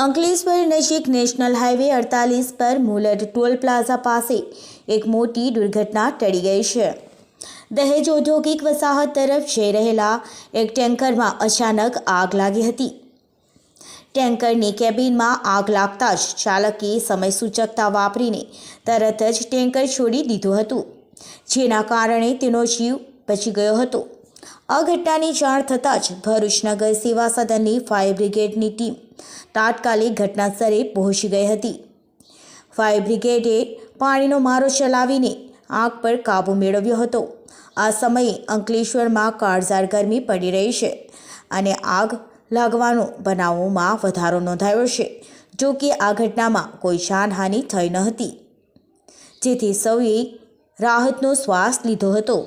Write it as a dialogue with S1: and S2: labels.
S1: અંકલેશ્વર નજીક national highway 48 પર મુલડ toll plaza પાસે એક મોટી દુર્ઘટના ટળી ગઈ છે। દહેજ ઔદ્યોગિક વસાહત તરફ જઈ રહેલા એક ટેન્કરમાં અચાનક આગ લાગી હતી। ટેન્કરની કેબિનમાં આગ લાગતા જ ચાલકે સમયસૂચકતા વાપરીને તરત જ ટેન્કર છોડી દીધું હતું, જેના કારણે તેનો જીવ બચી ગયો હતો। આ ઘટનાની જાણ થતાં જ ભરૂચ નગર સેવા સદનની ફાયર બ્રિગેડની ટીમ તાત્કાલિક ઘટનાસ્થળે પહોંચી ગઈ હતી। ફાયર બ્રિગેડે પાણીનો મારો ચલાવીને આગ પર કાબૂ મેળવ્યો હતો। આ સમયે અંકલેશ્વરમાં કાળઝાળ ગરમી પડી રહી છે અને આગ લાગવાનો બનાવોમાં વધારો નોંધાયો છે। જો કે આ ઘટનામાં કોઈ જાનહાનિ થઈ ન હતી, જેથી સૌએ રાહતનો શ્વાસ લીધો હતો।